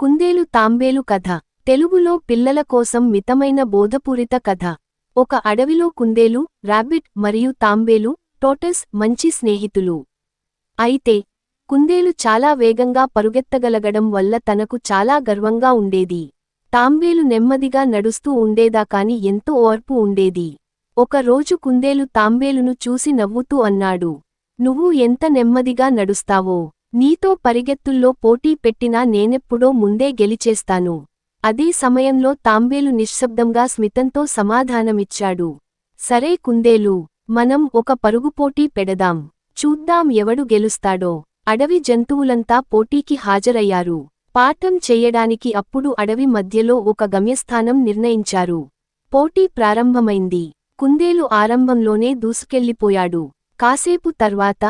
కుందేలు తాంబేలు కథ. తెలుగులో పిల్లల కోసం మితమైన బోధపూరిత కథ. ఒక అడవిలో కుందేలు, రాబిట్ మరియు తాంబేలు, టోర్టాయిస్ మంచి స్నేహితులు. అయితే కుందేలు చాలా వేగంగా పరుగెత్తగలగడం వల్ల తనకు చాలా గర్వంగా ఉండేది. తాంబేలు నెమ్మదిగా నడుస్తూ ఉండేదా కాని ఎంతో ఓర్పు ఉండేది. ఒక రోజు కుందేలు తాంబేలును చూసి నవ్వుతూ అన్నాడు, "నువ్వు ఎంత నెమ్మదిగా నడుస్తావో! నీతో పరిగెత్తుల్లో పోటీ పెట్టినా నేనెప్పుడో ముందే గెలిచేస్తాను." అదే సమయంలో తాంబేలు నిశ్శబ్దంగా స్మితంతో సమాధానమిచ్చాడు, "సరే కుందేలు, మనం ఒక పరుగుపోటీ పెడదాం. చూద్దాం ఎవడు గెలుస్తాడో." అడవి జంతువులంతా పోటీకి హాజరయ్యారు. పాఠం చెయ్యడానికి అప్పుడు అడవి మధ్యలో ఒక గమ్యస్థానం నిర్ణయించారు. పోటీ ప్రారంభమైంది. కుందేలు ఆరంభంలోనే దూసుకెళ్ళిపోయాడు. కాసేపు తర్వాత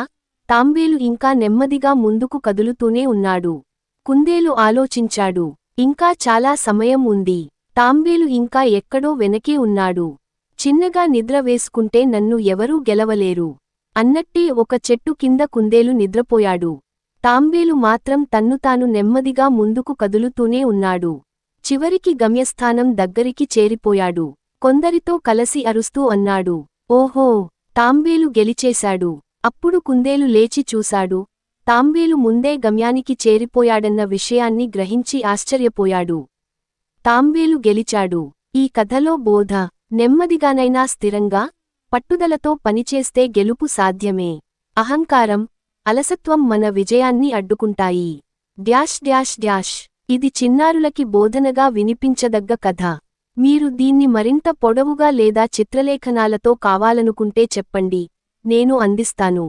తాంబేలు ఇంకా నెమ్మదిగా ముందుకు కదులుతూనే ఉన్నాడు. కుందేలు ఆలోచించాడు, ఇంకా చాలా సమయం ఉంది. తాంబేలు ఇంకా ఎక్కడో వెనకే ఉన్నాడు. చిన్నగా నిద్ర వేసుకుంటే నన్ను ఎవరూ గెలవలేరు అన్నట్టే ఒక చెట్టు కింద కుందేలు నిద్రపోయాడు. తాంబేలు మాత్రం తన్ను తాను నెమ్మదిగా ముందుకు కదులుతూనే ఉన్నాడు. చివరికి గమ్యస్థానం దగ్గరికి చేరిపోయాడు. కొందరితో కలసి అరుస్తూ అన్నాడు, "ఓహో, తాంబేలు గెలిచేశాడు." అప్పుడు కుందేలు లేచి చూశాడు. తాంబేలు ముందే గమ్యానికి చేరిపోయాడన్న విషయాన్ని గ్రహించి ఆశ్చర్యపోయాడు. తాంబేలు గెలిచాడు. ఈ కథలో బోధ: నెమ్మదిగానైనా స్థిరంగా, పట్టుదలతో పనిచేస్తే గెలుపు సాధ్యమే. అహంకారం, అలసత్వం మన విజయాన్ని అడ్డుకుంటాయి. ఇది చిన్నారులకి బోధనగా వినిపించదగ్గ కథ. మీరు దీన్ని మరింత పొడవుగా లేదా చిత్రలేఖనాలతో కావాలనుకుంటే చెప్పండి, నేను అందిస్తాను.